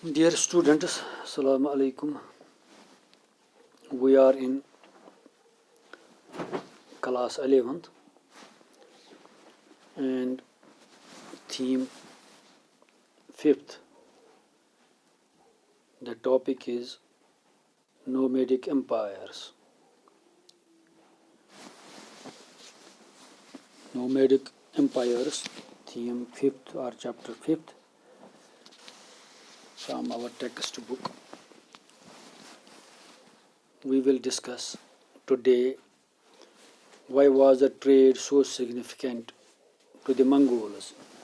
Dear students, Assalamu alaikum. We are in class 11th and theme 5th. The topic is nomadic empires. Nomadic empires, theme 5th or chapter 5th from our textbook. We will discuss today why was the trade so significant to the Mongols.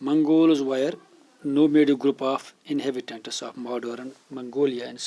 Mongols were nomadic group of inhabitants of modern Mongolia and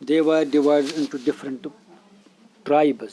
They were divided into different tribes.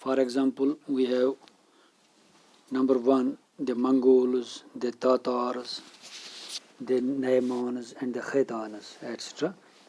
For example, we have number 1, the Mongols, the Tatars, the Naimans and the Khaitans, etc.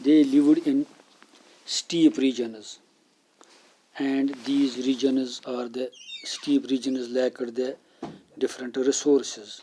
they lived in steep regions, and these regions are the steep regions lacked the different resources.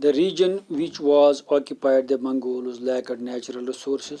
The region which was occupied the Mongols lacked natural resources.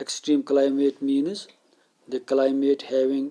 extreme climate means the climate having,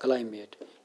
climate.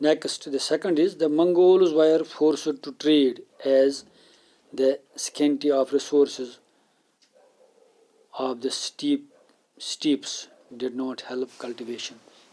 Next, the second is the Mongols were forced to trade as the scarcity of resources of the steppes did not help cultivation.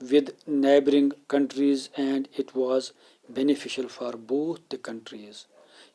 with neighboring countries and it was beneficial for both the countries.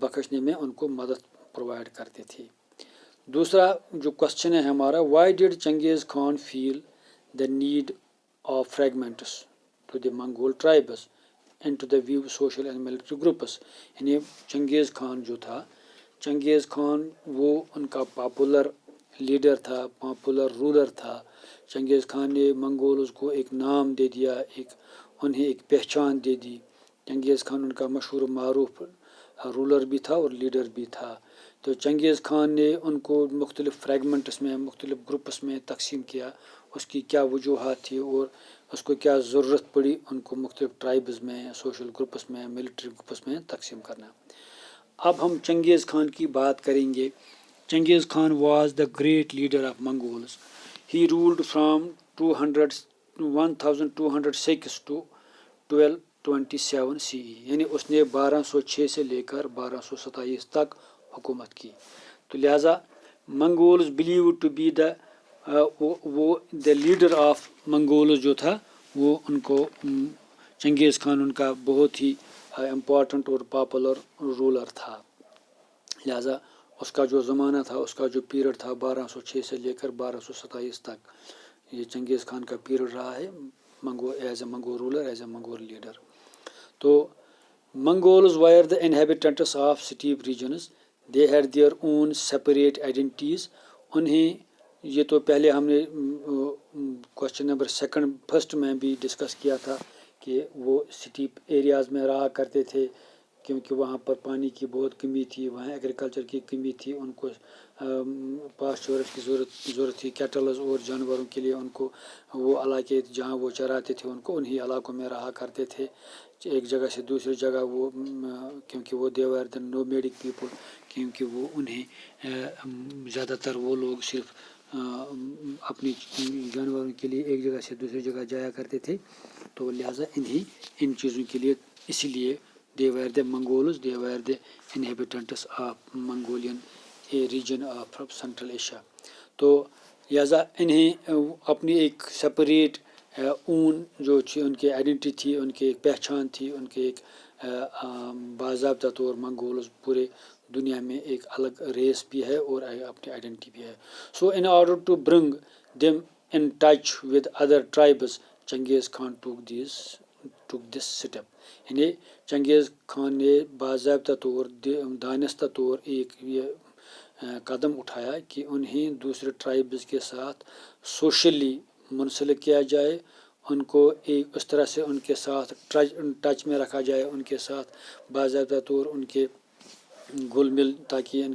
بخشنے میں ان کو مدد provide کرتے تھے. دوسرا جو question ہے ہمارا، why did Genghis Khan feel the need of fragments to the Mongol tribes and to the wave social and military groups. یعنی چنگیز خان جو تھا، چنگیز خان وہ ان کا پاپولر لیڈر تھا، پاپولر رولر تھا. چنگیز خان نے منگولز کو ایک نام دے دیا، انہیں ایک پہچان دے دی. چنگیز خان ان کا مشہور معروف رولر بھی تھا اور لیڈر بھی تھا. تو چنگیز خان نے ان کو مختلف فریگمنٹس میں، مختلف گروپس میں تقسیم کیا. اس کی کیا وجوہات تھی اور اس کو کیا ضرورت پڑی ان کو مختلف ٹرائبز میں، سوشل گروپس میں، ملٹری گروپس میں تقسیم کرنا. اب ہم چنگیز خان کی بات کریں گے. Genghis Khan was the great leader of Mongols. He ruled from 1206 to 1227 CE. یعنی اس نے 1206 سے لے کر 1227 تک حکومت کی. تو لہٰذا منگولز بلیو ٹو بی وہ دا لیڈر آف منگولز جو تھا وہ ان کو چنگیز خان ان کا بہت ہی امپورٹنٹ اور پاپولر رولر تھا. لہٰذا اس کا جو زمانہ تھا، اس کا جو پیریڈ تھا 1206 سے لے کر 1227 تک، یہ چنگیز خان کا پیریڈ رہا ہے as a Mongol ruler, as a Mongol leader. تو Mongols were the inhabitants of steppe regions. They had their own separate identities. انہیں یہ تو پہلے ہم نے کوشچن نمبر فرسٹ میں بھی ڈسکس کیا تھا کہ وہ سٹیپ ایریاز میں رہا کرتے تھے کیونکہ وہاں پر پانی کی بہت کمی تھی، وہاں ایگریکلچر کی کمی تھی. ان کو پاسچورس کی ضرورت تھی، کیٹلز اور جانوروں کے لیے. ان کو وہ علاقے جہاں وہ چراتے تھے ان کو انہی علاقوں میں رہا کرتے تھے. ایک جگہ سے دوسری جگہ وہ کیونکہ وہ دے ور دا نومیڈک پیپل، کیونکہ وہ انہیں زیادہ تر وہ لوگ صرف اپنی جانوروں کے لیے ایک جگہ سے دوسری جگہ جایا کرتے تھے. تو لہٰذا ان چیزوں کے لیے اسی لیے they were the Mongols, they were the inhabitants of Mongolian region of Central Asia. تو لہٰذا انہیں اپنی ایک سپریٹ اون جو تھی، ان کی آئیڈینٹی تھی، ان کی ایک پہچان تھی، ان کے ایک باضابطہ طور منگولز پورے دنیا میں ایک الگ ریس بھی ہے اور اپنی آئیڈینٹی بھی ہے. So in order to bring them in touch with other tribes Genghis Khan took this step. یعنی چنگیز خان نے باضابطہ طور، دانستہ طور ایک یہ قدم اٹھایا کہ انہیں دوسرے ٹرائبز کے ساتھ سوشلی منسلک کیا جائے. ان کو ایک اس طرح سے ان کے ساتھ ٹچ میں رکھا جائے، ان کے ساتھ باضابطہ طور ان کے گل مل، تاکہ ان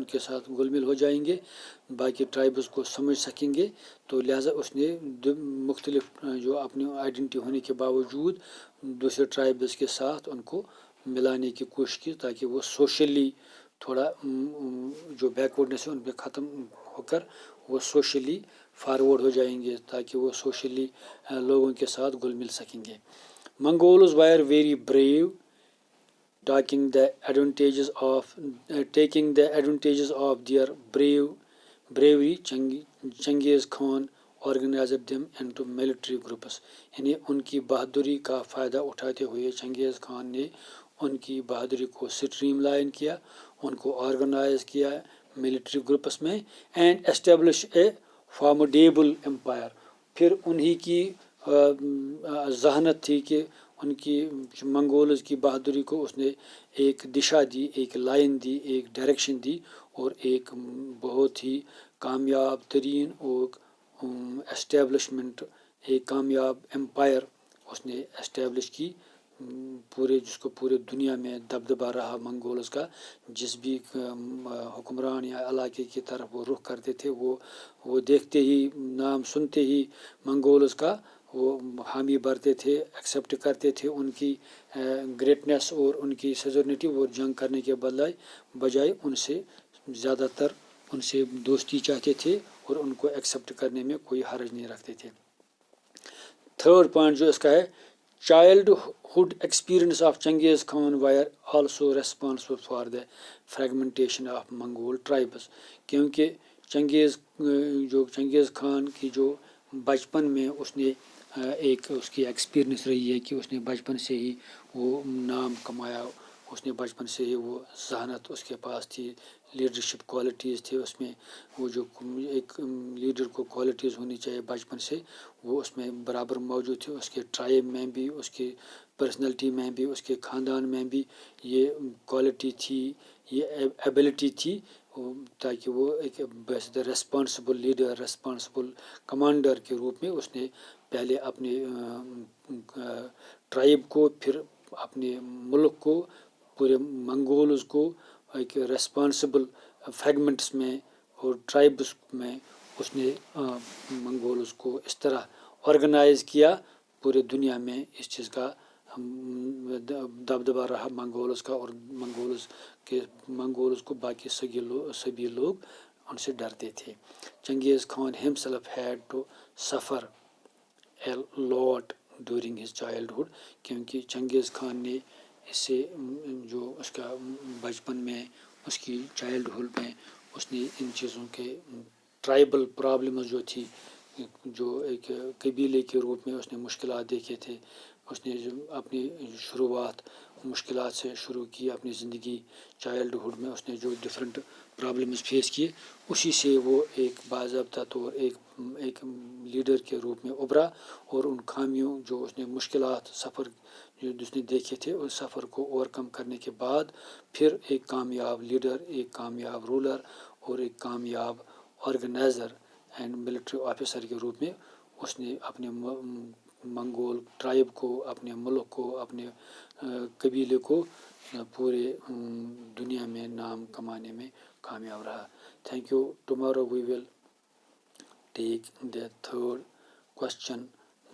کے ساتھ گل مل ہو جائیں گے، باقی ٹرائبز کو سمجھ سکیں گے. تو لہٰذا اس نے مختلف جو اپنی آئیڈینٹی ہونے کے باوجود دوسرے ٹرائبز کے ساتھ ان کو ملانے کی کوشش کی تاکہ وہ سوشلی تھوڑا جو بیکورڈنس ہے ان پہ ختم ہو کر وہ سوشلی فارورڈ ہو جائیں گے، تاکہ وہ سوشلی لوگوں کے ساتھ گل مل سکیں گے. Mongols were very brave taking the advantages of their bravery. Genghis Khan organized them into military groups. یعنی ان کی بہادری کا فائدہ اٹھاتے ہوئے چنگیز خان نے ان کی بہادری کو سٹریم لائن کیا، ان کو آرگنائز کیا ملٹری گروپس میں، اینڈ اسٹیبلش اے فارمڈیبل امپائر. پھر انہی کی ذہانت تھی کہ ان کی منگولز کی بہادری کو اس نے ایک دشا دی، ایک لائن دی، ایک ڈائریکشن دی، اور ایک بہت ہی کامیاب ترین اور اسٹیبلشمنٹ، ایک کامیاب امپائر اس نے اسٹیبلش کی جس کو پورے دنیا میں دبدبہ رہا منگولز کا. جس بھی حکمران یا علاقے کی طرف وہ رخ کرتے تھے وہ دیکھتے ہی، نام سنتے ہی منگولز کا وہ حامی بھرتے تھے، ایکسیپٹ کرتے تھے ان کی گریٹنس اور ان کی سیزورنٹی، اور جنگ کرنے کے بجائے ان سے زیادہ تر ان سے دوستی چاہتے تھے اور ان کو ایکسیپٹ کرنے میں کوئی حرج نہیں رکھتے تھے. تھرڈ پوائنٹ جو اس کا ہے، childhood experience of Genghis Khan were also responsible for the fragmentation of Mongol tribes. کیونکہ چنگیز خان کی جو بچپن میں اس نے ایک اس کی ایکسپیرئنس رہی ہے کہ اس نے بچپن سے ہی وہ نام کمایا اس نے بچپن سے ہی وہ ذہانت اس کے پاس تھی، لیڈرشپ کوالٹیز تھی اس میں، وہ جو ایک لیڈر کو کوالٹیز ہونی چاہیے بچپن سے وہ اس میں برابر موجود تھی، اس کے ٹرائب میں بھی، اس کی پرسنالٹی میں بھی، اس کے خاندان میں بھی یہ کوالٹی تھی، یہ ایبلٹی تھی، تاکہ وہ ایک ریسپانسبل لیڈر، ریسپانسبل کمانڈر کے روپ میں اس نے پہلے اپنے ٹرائب کو، پھر اپنے ملک کو، پورے منگولز کو ایک ریسپانسبل فریگمنٹس میں اور ٹرائبس میں اس نے منگولز کو اس طرح آرگنائز کیا، پورے دنیا میں اس چیز کا دبدبہ رہا منگولز کا، اور منگولز کو باقی سبھی لوگ ان سے ڈرتے تھے۔ چنگیز Khan himself had to suffer a lot during his childhood، کیونکہ چنگیز خان نے اس سے جو اس کا بچپن میں، اس کی چائلڈہڈ میں اس نے ان چیزوں کے ٹرائبل پرابلمز جو تھی، جو ایک قبیلے کے روپ میں اس نے مشکلات دیکھے تھے، اس نے اپنی شروعات مشکلات سے شروع کی اپنی زندگی، چائلڈہڈ میں اس نے جو ڈفرینٹ پرابلمز فیس کیے، اسی سے وہ ایک باضابطہ طور ایک لیڈر کے روپ میں ابھرا، اور ان خامیوں جو اس نے مشکلات سفر جو اس نے دیکھے تھے، اس سفر کو اوور کم کرنے کے بعد پھر ایک کامیاب لیڈر، ایک کامیاب رولر اور ایک کامیاب آرگنائزر اینڈ ملٹری آفیسر کے روپ میں اس نے اپنے منگول ٹرائب کو، اپنے ملک کو، اپنے قبیلے کو پورے دنیا میں نام کمانے میں کامیاب رہا۔ Thank you. Tomorrow we will take the third question,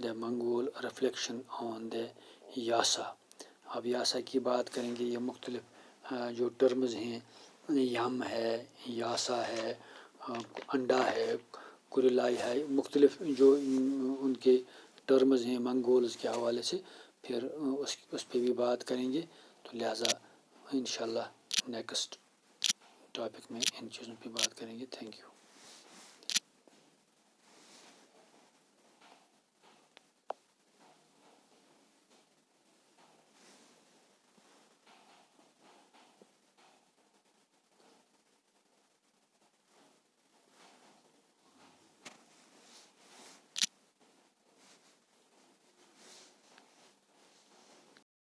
the Mongol reflection on the Yasa. اب یاسا کی بات کریں گے، یہ مختلف جو ٹرمز ہیں، یم ہے، یاسا ہے، انڈا ہے، کوریلائی ہے، مختلف جو ان کے ٹرمز ہیں منگولز کے حوالے سے، پھر اس پہ بھی بات کریں گے، تو لہٰذا انشاءاللہ نیکسٹ ٹاپک میں ان چیزوں پہ بات کریں گے۔ Thank you.